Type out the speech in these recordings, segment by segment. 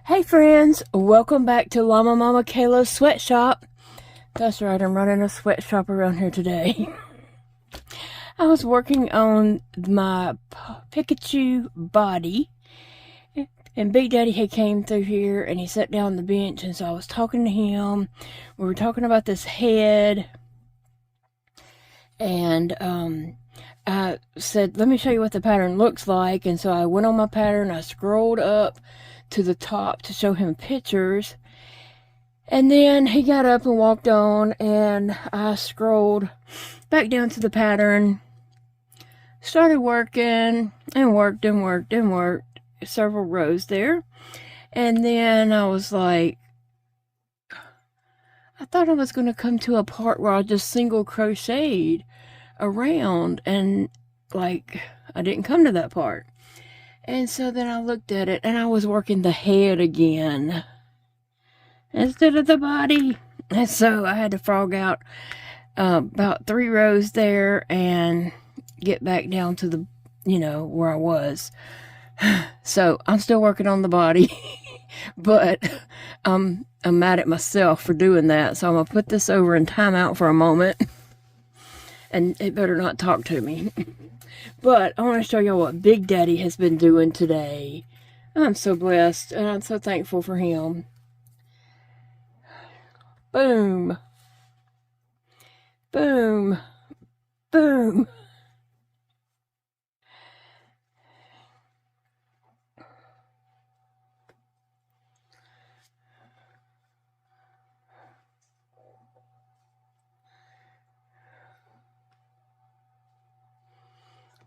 Hey friends, welcome back to Llama Mama Kayla's sweatshop. That's right, I'm running a sweatshop around here today. I was working on my Pikachu body, and Big Daddy had came through here and he sat down on the bench, and so I was talking to him. We were talking about this head, and I said, let me show you what the pattern looks like. And so I went on my pattern, I scrolled up to the top to show him pictures, and then he got up and walked on, and I scrolled back down to the pattern, started working, and worked and worked and worked several rows there, and then I was like, I thought I was going to come to a part where I just single crocheted around, and like I didn't come to that part. And so then I looked at it, and I was working the head again instead of the body. And so I had to frog out about 3 rows there and get back down to the, where I was. So I'm still working on the body, but I'm mad at myself for doing that. So I'm going to put this over in timeout for a moment, and it better not talk to me. But I want to show y'all what Big Daddy has been doing today. I'm so blessed, and I'm so thankful for him. Boom. Boom. Boom.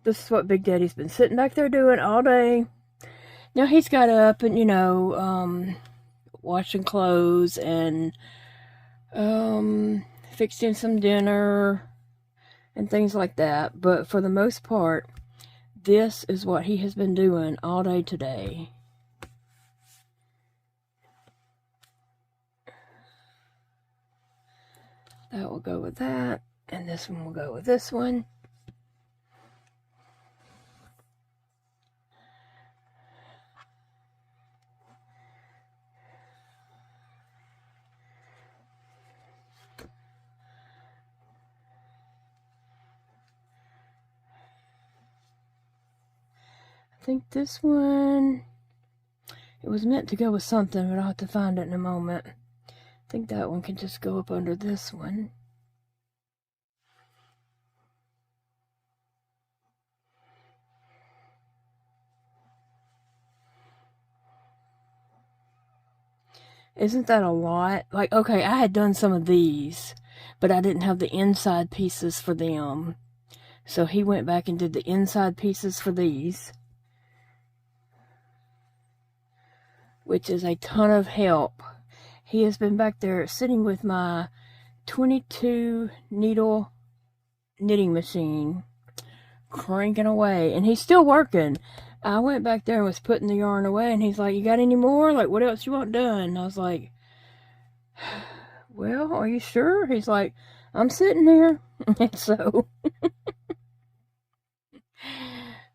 This is what Big Daddy's been sitting back there doing all day. Now he's got up and, washing clothes and fixing some dinner and things like that. But for the most part, this is what he has been doing all day today. That will go with that, and this one will go with this one. I think this one, it was meant to go with something, but I'll have to find it in a moment. I think that one can just go up under this one. Isn't that a lot? Like, okay, I had done some of these, but I didn't have the inside pieces for them. So he went back and did the inside pieces for these, which is a ton of help. He has been back there sitting with my 22 needle knitting machine, cranking away, and he's still working. I went back there and was putting the yarn away, and he's like, you got any more? Like, what else you want done? And I was like, well, are you sure? He's like, I'm sitting here. And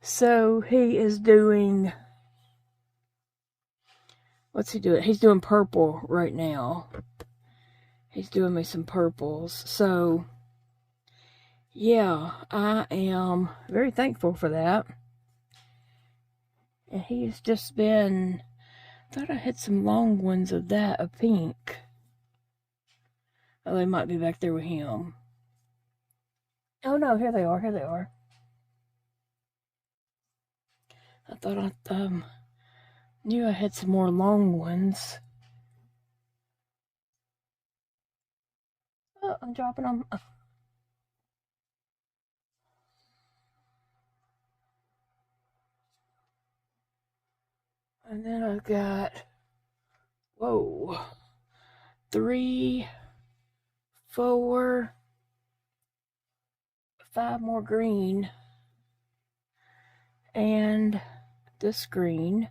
so he is doing, what's he doing? He's doing purple right now. He's doing me some purples. So yeah, I am very thankful for that. And he's just been, I thought I had some long ones of that, of pink. Oh, they might be back there with him. Oh no, here they are, here they are. I thought I knew I had some more long ones. Oh, I'm dropping them. And then I've got, whoa, 3, 4, 5 more green, and this green,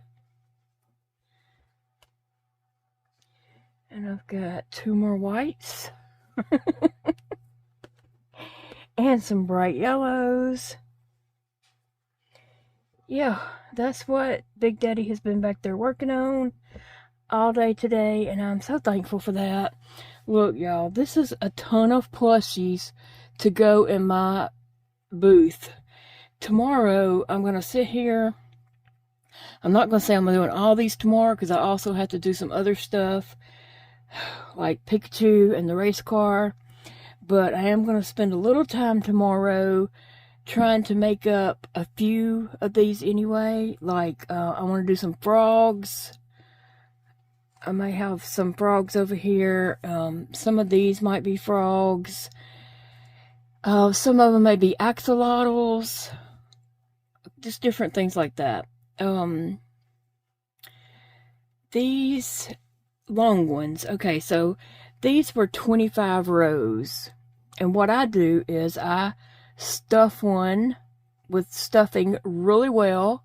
and I've got 2 more whites, and some bright yellows. Yeah, that's what Big Daddy has been back there working on. all day today, and I'm so thankful for that. Look, y'all, this is a ton of plushies to go in my booth. Tomorrow, I'm going to sit here. I'm not going to say I'm doing all these tomorrow because I also have to do some other stuff like Pikachu and the race car. But I am going to spend a little time tomorrow trying to make up a few of these anyway. Like, I want to do some frogs. I may have some frogs over here. Some of these might be frogs. Some of them may be axolotls. Just different things like that. These long ones. Okay, so these were 25 rows. And what I do is I stuff one with stuffing really well.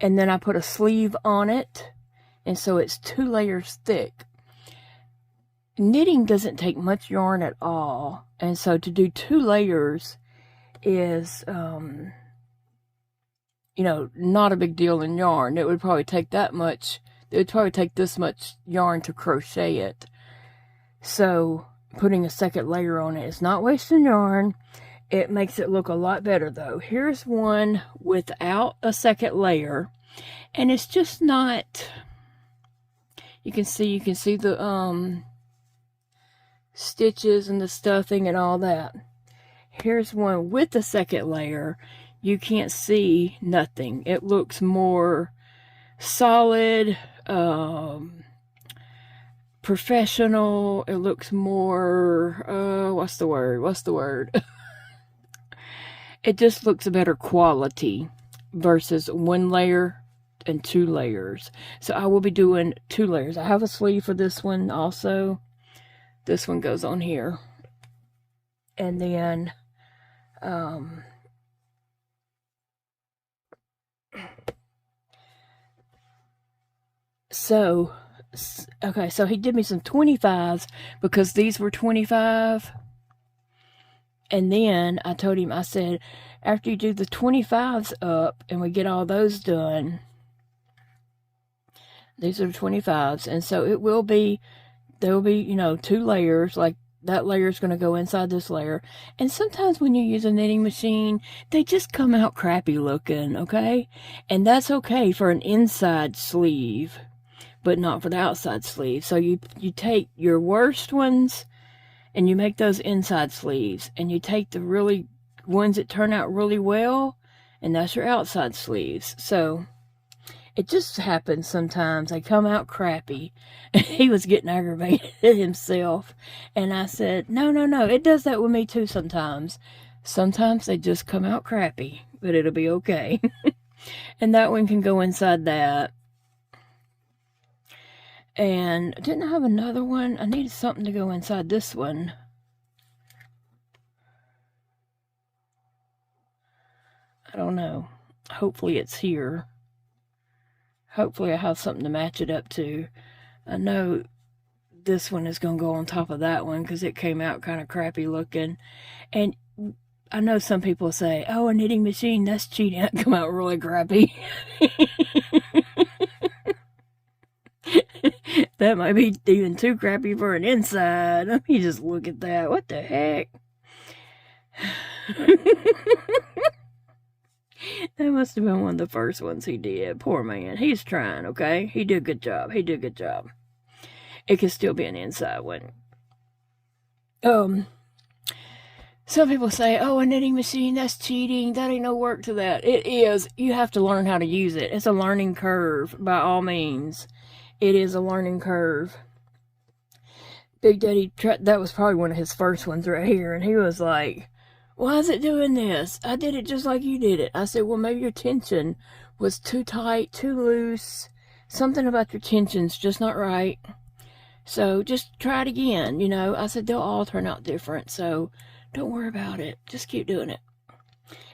And then I put a sleeve on it. And so it's 2 layers thick. Knitting doesn't take much yarn at all. And so to do 2 layers is, you know, not a big deal in yarn. It would probably take that much. It would probably take this much yarn to crochet it. So putting a second layer on it is not wasting yarn. It makes it look a lot better though. Here's one without a second layer. And it's just not... You can see the stitches and the stuffing and all that. Here's one with the second layer. You can't see nothing. It looks more solid, professional. It looks more, what's the word? It just looks a better quality versus 1 layer and 2 layers. So I will be doing 2 layers. I have a sleeve for this one also. This one goes on here. And then okay, so he did me some 25s because these were 25. And then I told him, I said, after you do the 25s up and we get all those done, these are 25s, and so it will be, there will be, you know, 2 layers, like that layer is going to go inside this layer. And sometimes when you use a knitting machine, they just come out crappy looking, okay? And that's okay for an inside sleeve, but not for the outside sleeve. So you take your worst ones and you make those inside sleeves, and you take the really ones that turn out really well, and that's your outside sleeves. So it just happens sometimes. They come out crappy. He was getting aggravated himself. And I said, no, it does that with me too sometimes. Sometimes they just come out crappy, but it'll be okay. And that one can go inside that. And didn't I have another one? I needed something to go inside this one. I don't know. Hopefully it's here. Hopefully I have something to match it up to. I know this one is going to go on top of that one because it came out kind of crappy looking. And I know some people say, oh, a knitting machine, that's cheating. That come out really crappy. That might be even too crappy for an inside. Let me just look at that. What the heck? That must have been one of the first ones he did. Poor man. He's trying, okay? He did a good job. He did a good job. It could still be an inside one. Some people say, oh, a knitting machine, that's cheating. That ain't no work to that. It is. You have to learn how to use it. It's a learning curve, by all means. It is a learning curve. Big Daddy, that was probably one of his first ones right here, and he was like, why is it doing this? I did it just like you did it. I said, well, maybe your tension was too tight, too loose. Something about your tension's just not right. So just try it again, you know. I said, they'll all turn out different, so don't worry about it. Just keep doing it.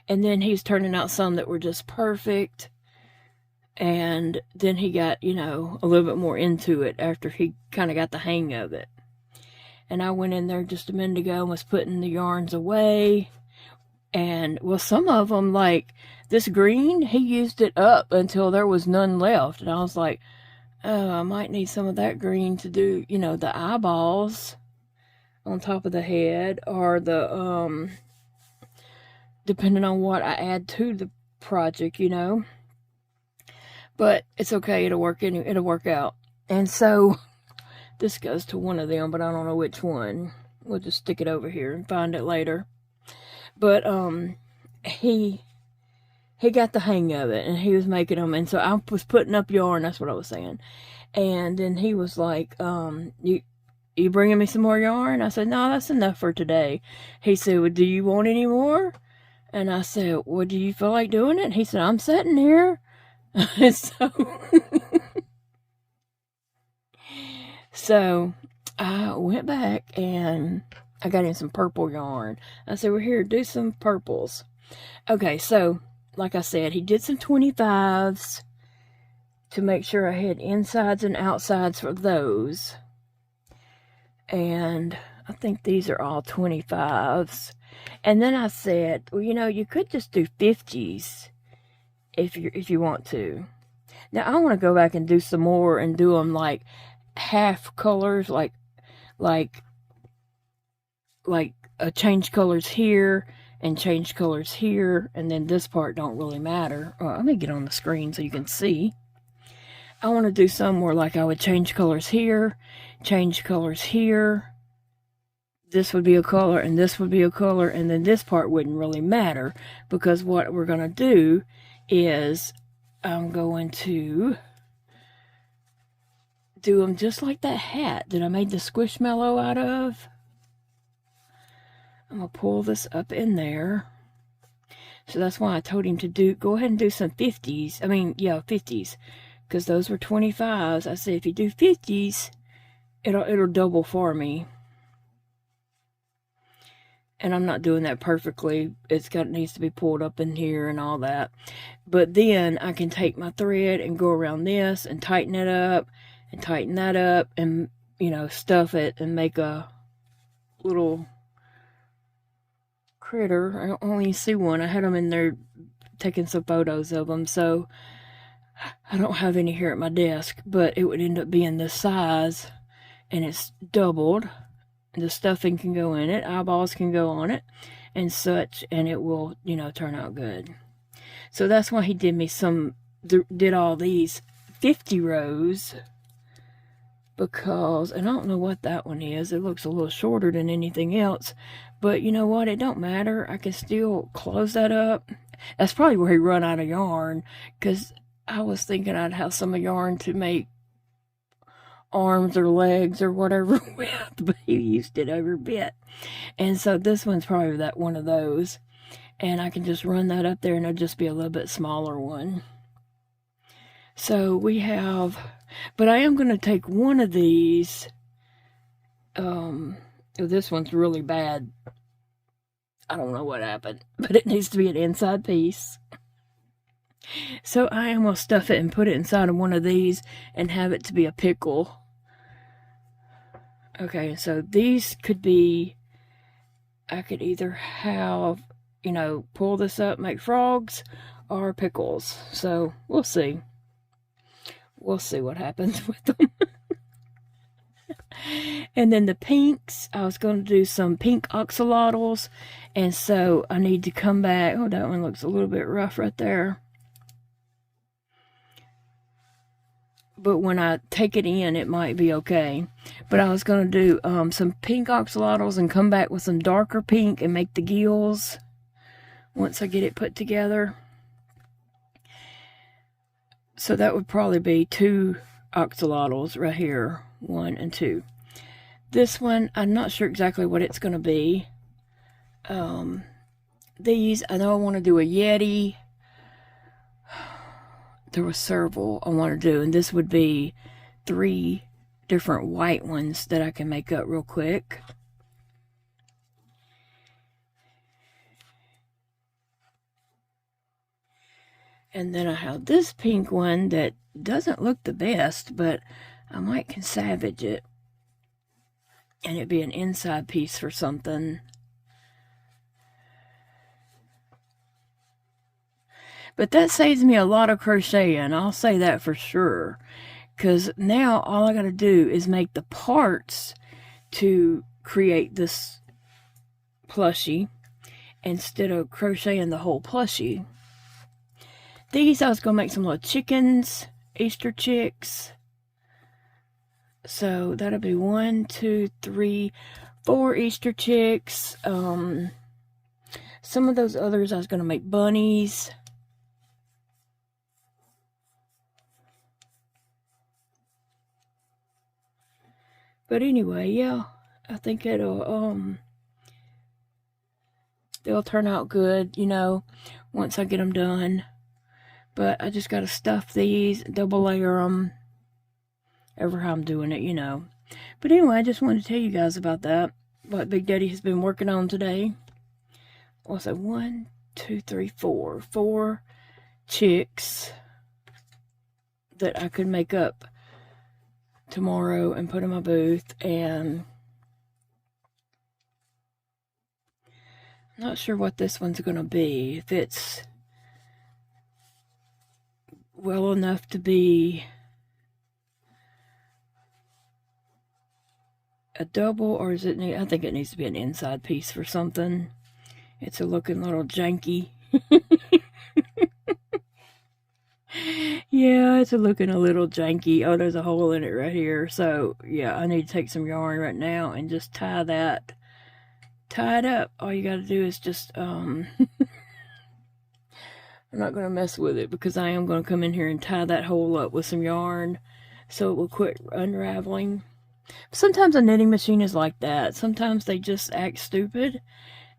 And then he's turning out some that were just perfect. And then he got, you know, a little bit more into it after he kind of got the hang of it. And I went in there just a minute ago and was putting the yarns away. And, well, some of them, like this green, he used it up until there was none left. And I was like, I might need some of that green to do, you know, the eyeballs on top of the head, or the, depending on what I add to the project, you know. But it's okay, it'll work out. And so, this goes to one of them, but I don't know which one. We'll just stick it over here and find it later. But, he got the hang of it, and he was making them, and so I was putting up yarn, that's what I was saying. And then he was like, you bringing me some more yarn? I said, no, that's enough for today. He said, well, do you want any more? And I said, well, do you feel like doing it? And he said, I'm sitting here. So I went back and I got him some purple yarn. I said, well, here, do some purples. Okay, so like I said, he did some 25s to make sure I had insides and outsides for those. And I think these are all 25s. And then I said, well, you know, you could just do 50s if you want to. Now I want to go back and do some more and do them like half colors, like change colors here and change colors here, and then this part don't really matter. Let me get on the screen so you can see. I want to do some more like I would change colors here, change colors here. This would be a color and this would be a color, and then this part wouldn't really matter, because what we're going to do is I'm going to do them just like that hat that I made the squishmallow out of. I'm going to pull this up in there. So that's why I told him to go ahead and do some 50s. I mean, yeah, 50s. Because those were 25s. I said, if you do 50s, it'll double for me. And I'm not doing that perfectly. Needs to be pulled up in here and all that. But then I can take my thread and go around this and tighten it up and tighten that up and, you know, stuff it and make a little critter. I only see one. I had them in there taking some photos of them, so I don't have any here at my desk, but it would end up being this size, and it's doubled. The stuffing can go in it, eyeballs can go on it, and such, and it will, you know, turn out good. So that's why he did all these 50 rows, because, and I don't know what that one is, it looks a little shorter than anything else, but you know what, it don't matter, I can still close that up. That's probably where he run out of yarn, because I was thinking I'd have some yarn to make arms or legs or whatever with, but he used it every bit. And so this one's probably one of those, and I can just run that up there, and it'll just be a little bit smaller one. So we have, but I am going to take one of these. This one's really bad. I don't know what happened, but it needs to be an inside piece. So I am going to stuff it and put it inside of one of these and have it to be a pickle. Okay, so these could be, I could either have, you know, pull this up, make frogs, or pickles. So we'll see. We'll see what happens with them. And then the pinks, I was going to do some pink axolotls, and so I need to come back. Oh, that one looks a little bit rough right there. But when I take it in, it might be okay. But I was going to do some pink axolotls and come back with some darker pink and make the gills once I get it put together. So that would probably be 2 axolotls right here, 1 and 2. This one, I'm not sure exactly what it's going to be. These, I know I want to do a Yeti. There was several I want to do, and this would be 3 different white ones that I can make up real quick. And then I have this pink one that doesn't look the best, but I might can salvage it, and it'd be an inside piece for something. But that saves me a lot of crocheting, I'll say that for sure. because now all I got to do is make the parts to create this plushie instead of crocheting the whole plushie. These I was going to make some little chickens, Easter chicks. So that'll be 1, 2, 3, 4 Easter chicks. Some of those others I was going to make bunnies. But anyway, yeah, I think it'll they'll turn out good, you know, once I get them done. But I just got to stuff these, double layer them, ever how I'm doing it, you know. But anyway, I just wanted to tell you guys about that, what Big Daddy has been working on today. What's that? 1, 2, 3, 4. 4 chicks that I could make up tomorrow and put in my booth. And I'm not sure what this one's going to be. If it's well enough to be a double, or is it, I think it needs to be an inside piece for something. It's a looking little janky. Yeah, it's looking a little janky. Oh, there's a hole in it right here. So, yeah, I need to take some yarn right now and just tie it up. All you got to do is just, I'm not going to mess with it because I am going to come in here and tie that hole up with some yarn so it will quit unraveling. Sometimes a knitting machine is like that. Sometimes they just act stupid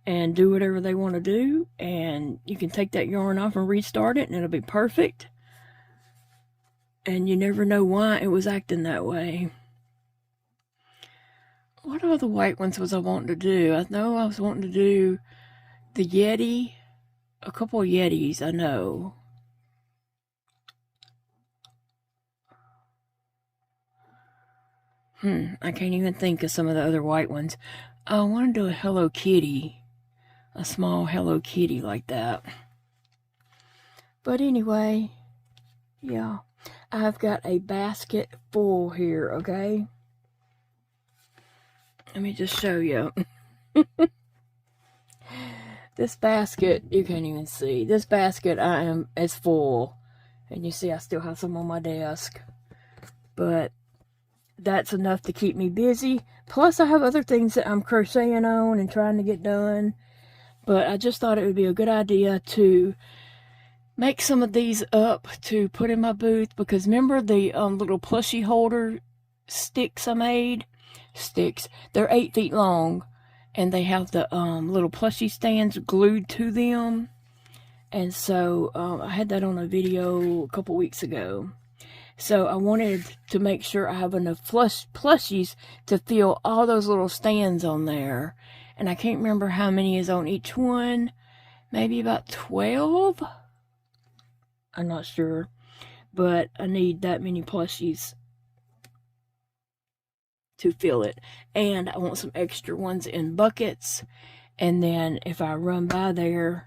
and do whatever they want to do, and you can take that yarn off and restart it and it'll be perfect. And you never know why it was acting that way. What are the white ones was I wanting to do? I know I was wanting to do the Yeti. A couple of Yetis, I know. I can't even think of some of the other white ones. I want to do a Hello Kitty. A small Hello Kitty like that. But anyway, yeah. I've got a basket full here, okay? Let me just show you. This basket, you can't even see. This basket is full. And you see I still have some on my desk. But that's enough to keep me busy. Plus I have other things that I'm crocheting on and trying to get done. But I just thought it would be a good idea to make some of these up to put in my booth, because remember the little plushie holder sticks I made? Sticks. They're 8 feet long, and they have the little plushie stands glued to them. And so I had that on a video a couple weeks ago. So I wanted to make sure I have enough plushies to fill all those little stands on there. And I can't remember how many is on each one. Maybe about 12? I'm not sure, but I need that many plushies to fill it. And I want some extra ones in buckets. And then if I run by there,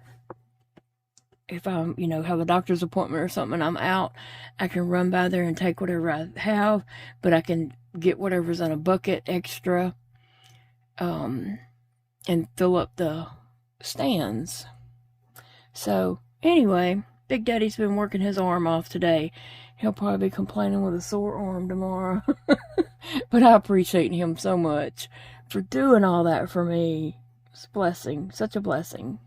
if I'm, you know, have a doctor's appointment or something, I'm out, I can run by there and take whatever I have, but I can get whatever's in a bucket extra, and fill up the stands. So anyway, Big Daddy's been working his arm off today. He'll probably be complaining with a sore arm tomorrow. But I appreciate him so much for doing all that for me. It's a blessing. Such a blessing.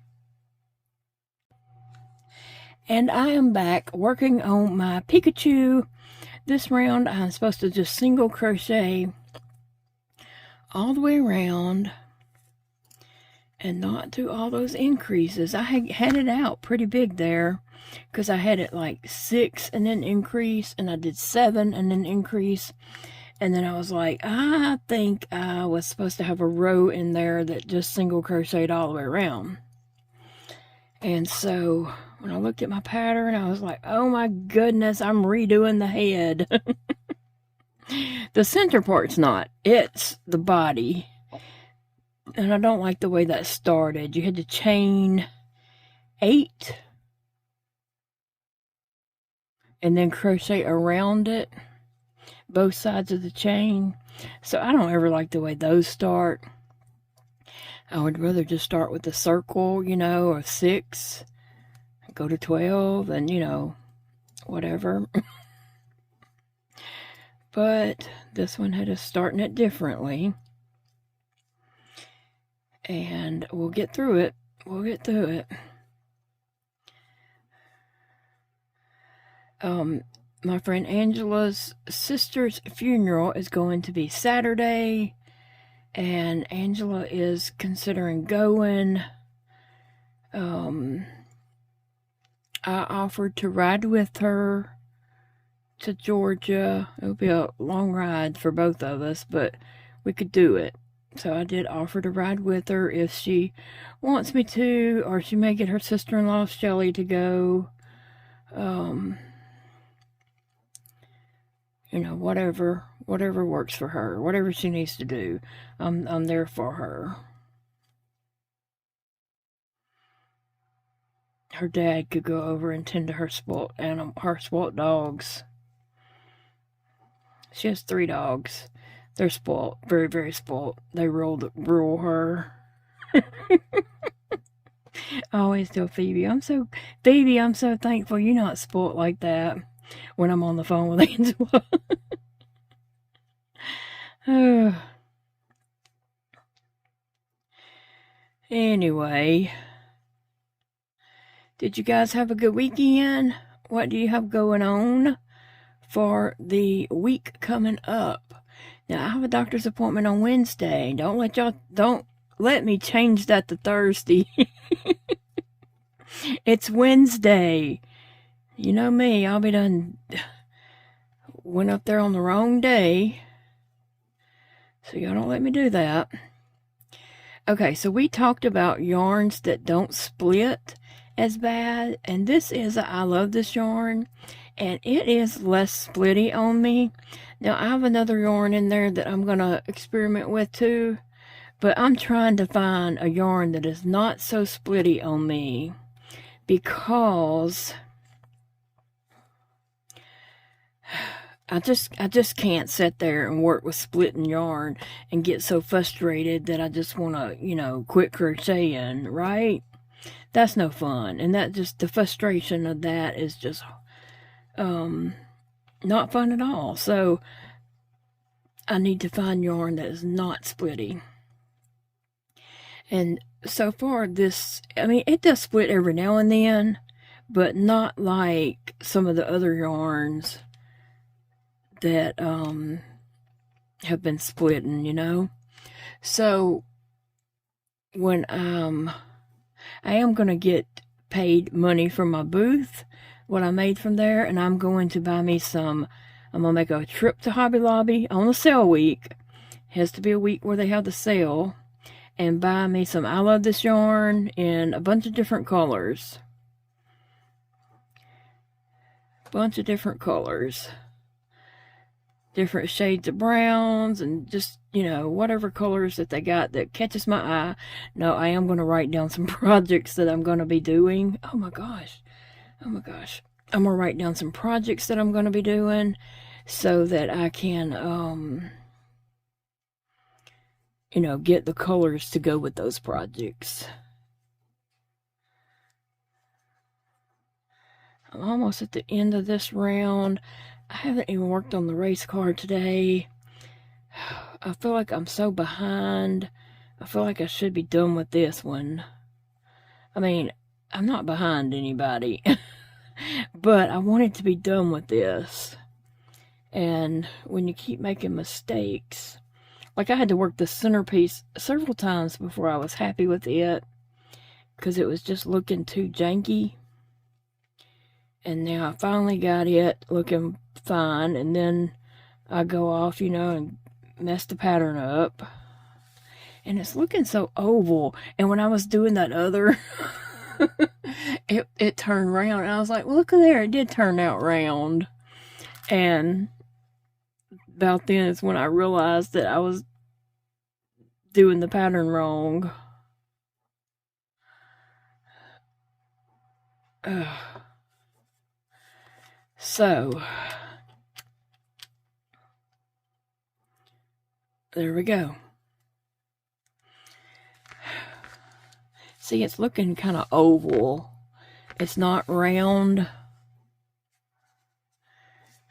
And I am back working on my Pikachu. This round I'm supposed to just single crochet all the way around and not do all those increases. I had it out pretty big there, because I had it like 6 and then increase, and I did 7 and then increase. And then I was like, I think I was supposed to have a row in there that just single crocheted all the way around. And so when I looked at my pattern, I was like, oh my goodness, I'm redoing the head. The center part's not, it's the body. And I don't like the way that started. You had to chain 8 and then crochet around it. both sides of the chain. So I don't ever like the way those start. I would rather just start with a circle, you know, or 6, go to 12, and, you know, whatever. But this one had us starting it differently. And we'll get through it. We'll get through it. My friend Angela's sister's funeral is going to be Saturday, and Angela is considering going. I offered to ride with her to Georgia. It'll be a long ride for both of us, but we could do it. So I did offer to ride with her if she wants me to, or she may get her sister-in-law Shelly to go. You know, whatever works for her, whatever she needs to do, I'm there for her. Her dad could go over and tend to her spoiled dogs. She has 3 dogs. They're spoiled, very, very spoiled. They rule her. I always tell Phoebe, I'm so thankful you're not spoiled like that when I'm on the phone with Angela. Anyway, did you guys have a good weekend? What do you have going on for the week coming up? Now, I have a doctor's appointment on Wednesday. Don't let me change that to Thursday. It's Wednesday. You know me, I'll be done. Went up there on the wrong day. So y'all don't let me do that. Okay, so we talked about yarns that don't split as bad. And this is, I love this yarn. And it is less splitty on me. Now, I have another yarn in there that I'm going to experiment with too. But I'm trying to find a yarn that is not so splitty on me. Because I just can't sit there and work with splitting yarn and get so frustrated that I just want to, you know, quit crocheting, right? That's no fun. And that just, the frustration of that is just not fun at all. So I need to find yarn that is not splitty. And so far this, I mean, it does split every now and then, but not like some of the other yarns that have been splitting, you know. So when I am going to get paid money from my booth, what I made from there, and I'm going to buy me some. I'm going to make a trip to Hobby Lobby on the sale week. It has to be a week where they have the sale, and buy me some I Love This yarn in a bunch of different colors. Different shades of browns, and just, you know, whatever colors that they got that catches my eye. No, I am going to write down some projects that I'm going to be doing. Oh my gosh. I'm going to write down some projects that I'm going to be doing so that I can, you know, get the colors to go with those projects. I'm almost at the end of this round. I haven't even worked on the race card today. I feel like I'm so behind. I feel like I should be done with this one. I mean, I'm not behind anybody. But I wanted to be done with this. And when you keep making mistakes, like I had to work the centerpiece several times before I was happy with it, because it was just looking too janky. And now I finally got it looking fine, and then I go off, you know, and mess the pattern up. And it's looking so oval. And when I was doing that other, it turned round. And I was like, well, look at there. It did turn out round. And about then is when I realized that I was doing the pattern wrong. So, there we go. See, it's looking kind of oval. It's not round.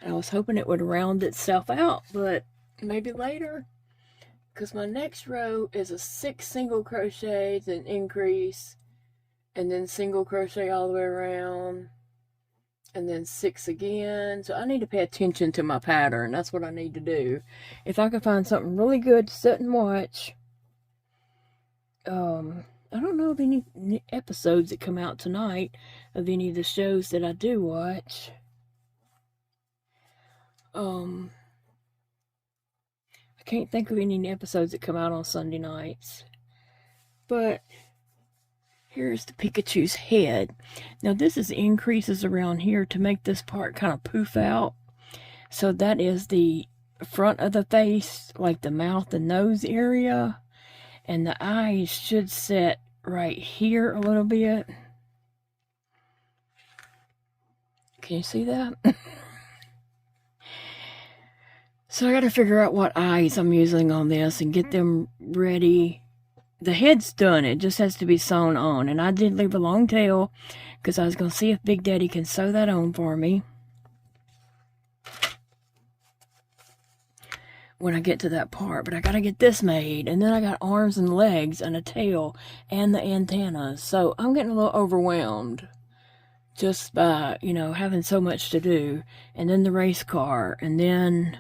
I was hoping it would round itself out, but maybe later. Because my next row is a 6 single crochets, an increase, and then single crochet all the way around, and then 6 again. So I need to pay attention to my pattern. That's what I need to do. If I can find something really good to sit and watch. I don't know of any episodes that come out tonight of any of the shows that I do watch. I can't think of any episodes that come out on Sunday nights. But here's the Pikachu's head. Now this is increases around here to make this part kind of poof out. So that is the front of the face, like the mouth and nose area. And the eyes should sit right here a little bit. Can you see that? So I got to figure out what eyes I'm using on this and get them ready. The head's done. It just has to be sewn on. And I did leave a long tail because I was going to see if Big Daddy can sew that on for me when I get to that part. But I got to get this made. And then I got arms and legs and a tail and the antennas. So I'm getting a little overwhelmed just by, you know, having so much to do. And then the race car. And then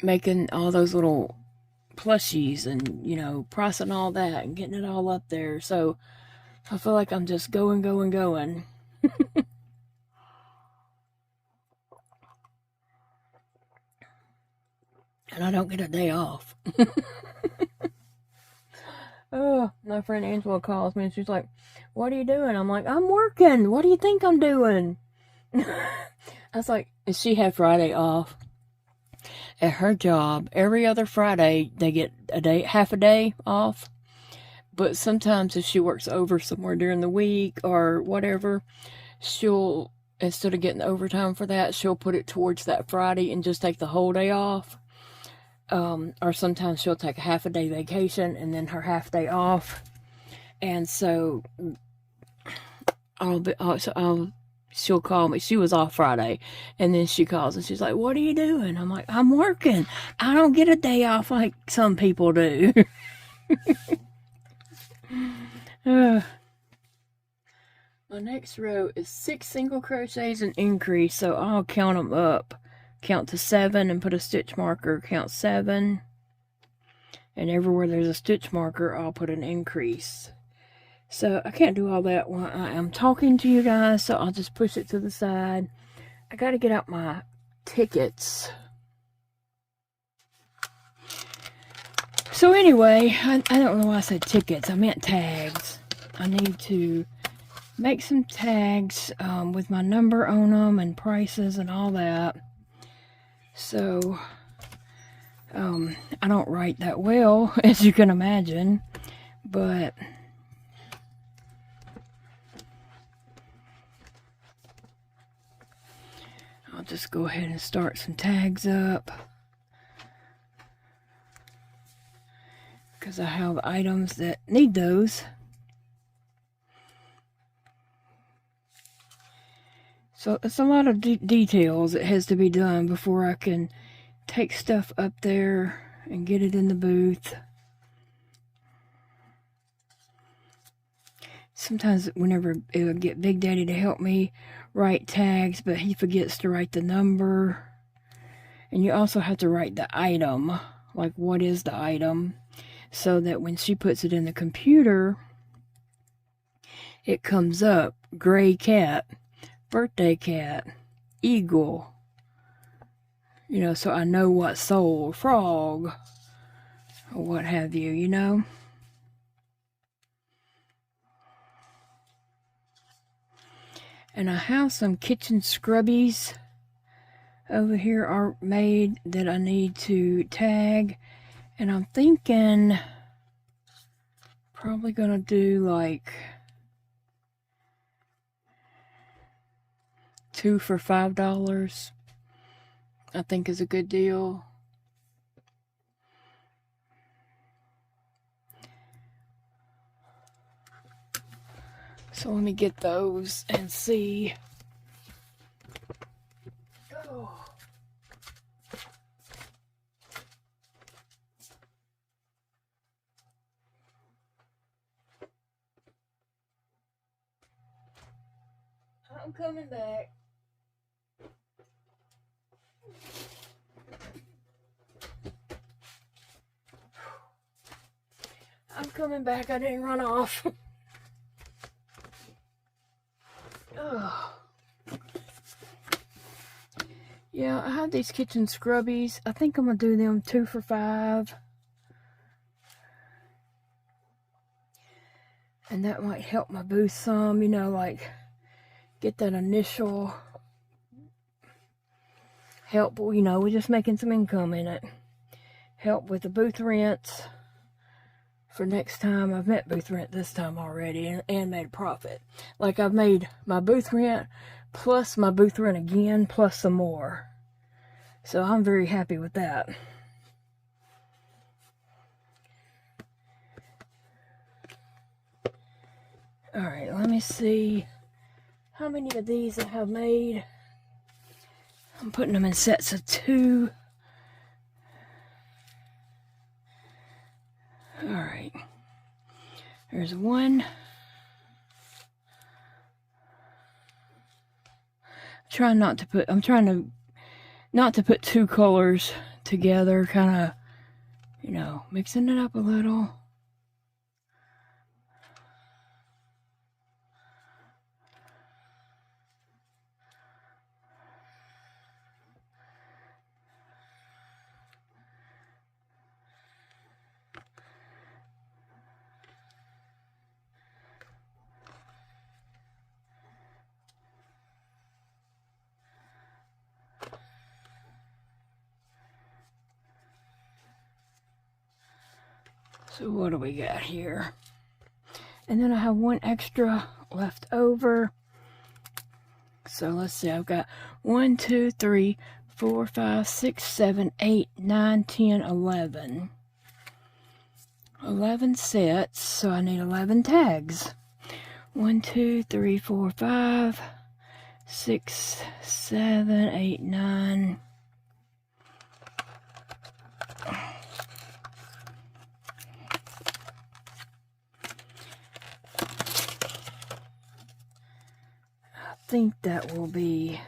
making all those little plushies and, you know, pricing all that and getting it all up there. So I feel like I'm just going. And I don't get a day off. Oh, my friend Angela calls me and she's like, what are you doing? I'm like, I'm working. What do you think I'm doing? I was like, and she had Friday off. At her job, every other Friday, they get a day, half a day off. But sometimes if she works over somewhere during the week or whatever, she'll, instead of getting overtime for that, she'll put it towards that Friday and just take the whole day off. Or sometimes she'll take a half a day vacation and then her half day off. And so she'll call me. She was off Friday. And then she calls and she's like, what are you doing? I'm like, I'm working. I don't get a day off like some people do. My next row is 6 single crochets and increase. So I'll count them up. Count to 7 and put a stitch marker. Count 7. And everywhere there's a stitch marker, I'll put an increase. So I can't do all that while I am talking to you guys, so I'll just push it to the side. I got to get out my tickets. So anyway, I don't know why I said tickets. I meant tags. I need to make some tags with my number on them and prices and all that. So I don't write that well, as you can imagine, but I'll just go ahead and start some tags up because I have items that need those. So it's a lot of details that has to be done before I can take stuff up there and get it in the booth. Sometimes whenever I would get Big Daddy to help me write tags, but he forgets to write the number. And you also have to write the item, like what is the item, so that when she puts it in the computer, it comes up, gray cat, birthday cat, eagle, you know, so I know what sold, frog, or what have you, you know. And I have some kitchen scrubbies over here are made that I need to tag. And I'm thinking probably gonna do like 2 for $5. I think is a good deal. So let me get those and see. Oh. I'm coming back. I'm coming back. I didn't run off. Oh. Yeah, I have these kitchen scrubbies. I think I'm going to do them 2 for $5. And that might help my booth some, you know, like get that initial help, you know, we're just making some income in it. Help with the booth rents for next time. I've met booth rent this time already and made a profit. Like I've made my booth rent plus my booth rent again plus some more. So I'm very happy with that. Alright, let me see how many of these I have made. I'm putting them in sets of 2. Alright. There's one. I'm trying not to put 2 colors together, kind of, you know, mixing it up a little. So what do we got here? And then I have one extra left over. So let's see, I've got 1, 2, 3, 4, 5, 6, 7, 8, 9, 10, 11. 11 sets, so I need 11 tags. 1, 2, 3, 4, 5, 6, 7, 8, 9. I think that will be,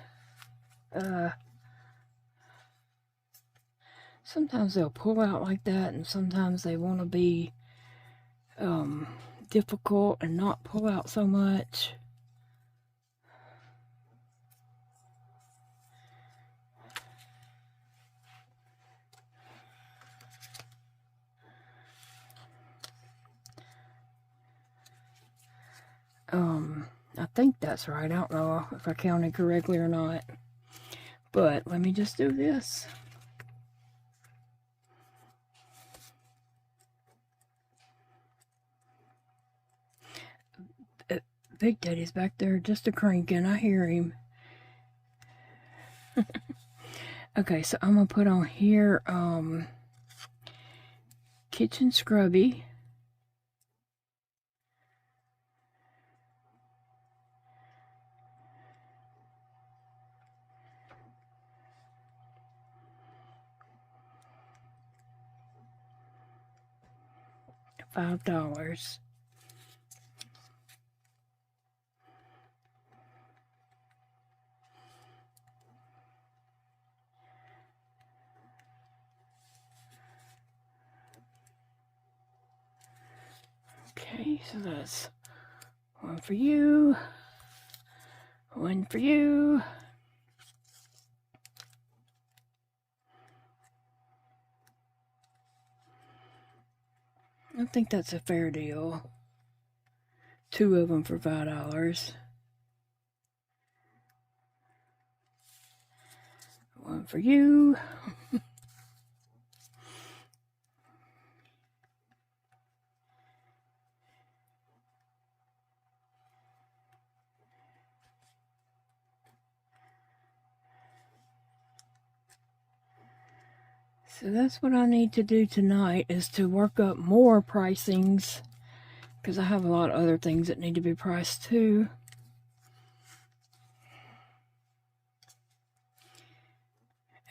sometimes they'll pull out like that, and sometimes they want to be difficult and not pull out so much. I think that's right. I don't know if I counted correctly or not. But let me just do this. Big Daddy's back there just a cranking. I hear him. Okay, so I'm gonna put on here kitchen scrubby. $5. Okay, so that's one for you, one for you. I think that's a fair deal. 2 of them for $5. One for you. So that's what I need to do tonight, is to work up more pricings, because I have a lot of other things that need to be priced too.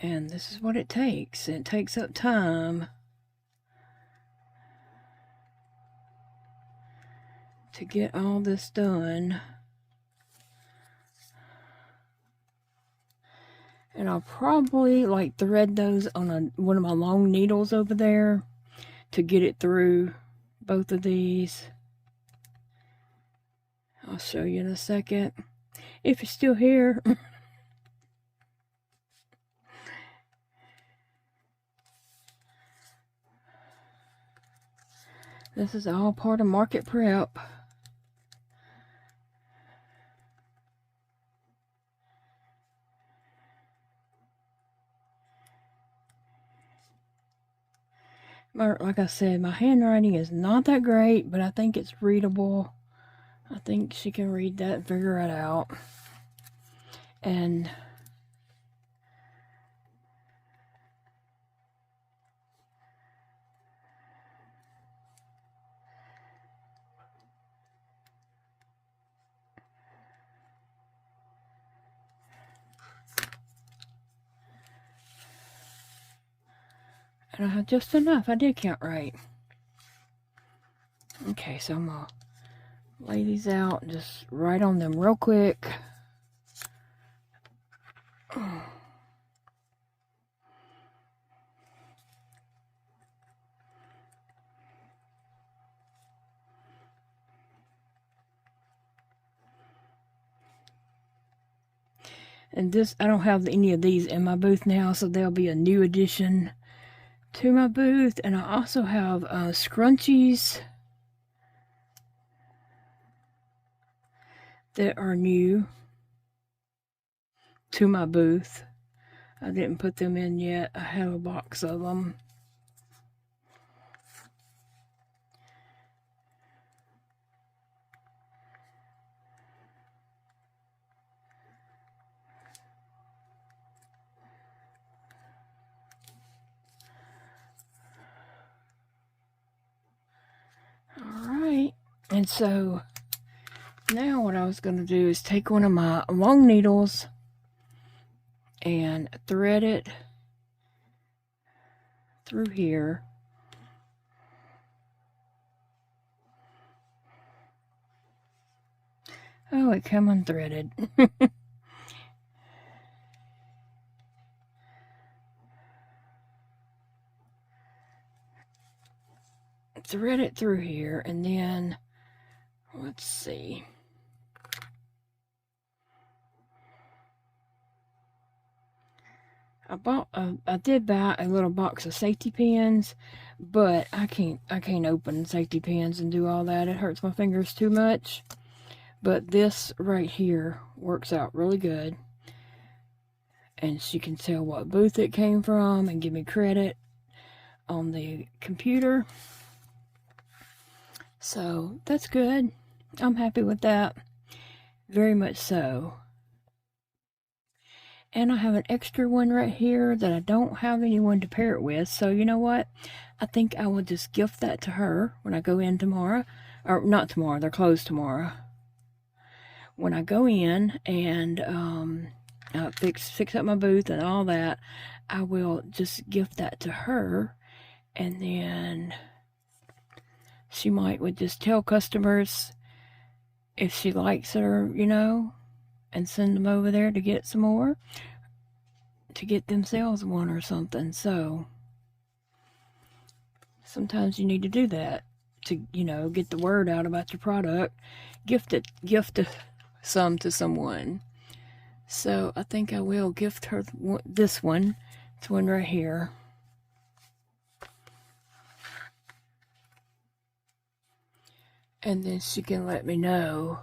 And this is what it takes. It takes up time to get all this done. And I'll probably like thread those on one of my long needles over there to get it through both of these. I'll show you in a second, if it's still here. This is all part of market prep. Like I said, my handwriting is not that great, but I think it's readable. I think she can read that and figure it out. And I have just enough. I did count right. Okay, so I'm gonna lay these out and just write on them real quick. And this, I don't have any of these in my booth now, so there'll be a new addition to my booth. And I also have scrunchies that are new to my booth. I didn't put them in yet. I have a box of them. Alright, and so now what I was going to do is take one of my long needles and thread it through here. Oh, it came unthreaded. Thread it through here, and then let's see. I did buy a little box of safety pins, but I can't open safety pins and do all that. It hurts my fingers too much. But this right here works out really good. And she can tell what booth it came from and give me credit on the computer. So that's good. I'm happy with that. Very much so. And I have an extra one right here that I don't have anyone to pair it with. So you know what? I think I will just gift that to her when I go in tomorrow. Or not tomorrow, they're closed tomorrow. When I go in and fix up my booth and all that, I will just gift that to her. And then she would just tell customers if she likes her, you know, and send them over there to get some more, to get themselves one or something. So sometimes you need to do that to, you know, get the word out about your product. Gift some to someone. So I think I will gift her this one. It's one right here. And then she can let me know.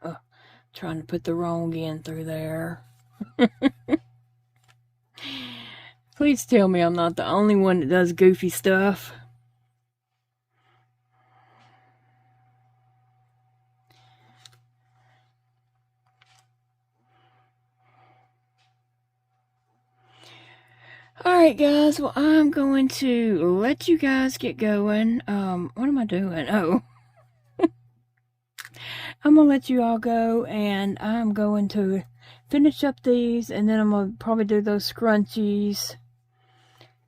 Oh, trying to put the wrong end through there. Please tell me I'm not the only one that does goofy stuff. Alright guys, well I'm going to let you guys get going. What am I doing? Oh. I'm going to let you all go, and I'm going to finish up these, and then I'm going to probably do those scrunchies,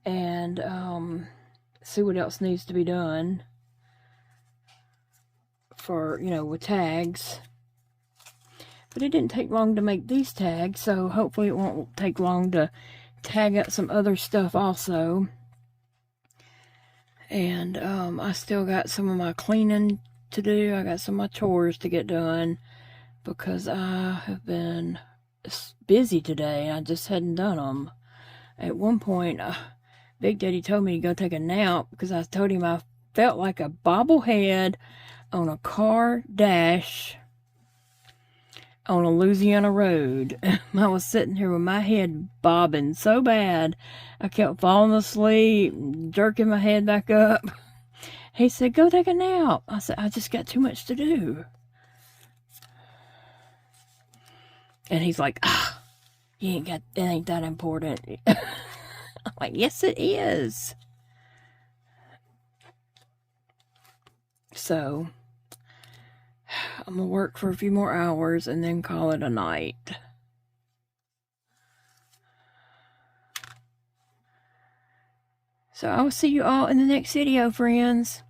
and see what else needs to be done for, you know, with tags. But it didn't take long to make these tags, so hopefully it won't take long to tag up some other stuff also. And I still got some of my cleaning to do. I got some of my chores to get done because I have been busy today. I just hadn't done them. At one point, Big Daddy told me to go take a nap because I told him I felt like a bobblehead on a car dash on a Louisiana road. I was sitting here with my head bobbing so bad, I kept falling asleep, jerking my head back up. He said, go take a nap. I said, I just got too much to do. And he's like, it ain't that important. I'm like, yes it is. So I'm gonna work for a few more hours and then call it a night. So I will see you all in the next video, friends.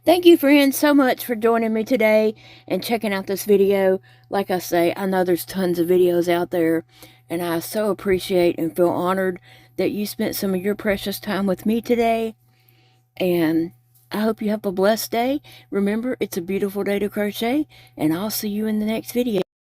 Thank you, friends, so much for joining me today and checking out this video. Like I say, I know there's tons of videos out there, and I so appreciate and feel honored that you spent some of your precious time with me today. And I hope you have a blessed day. Remember, it's a beautiful day to crochet, and I'll see you in the next video.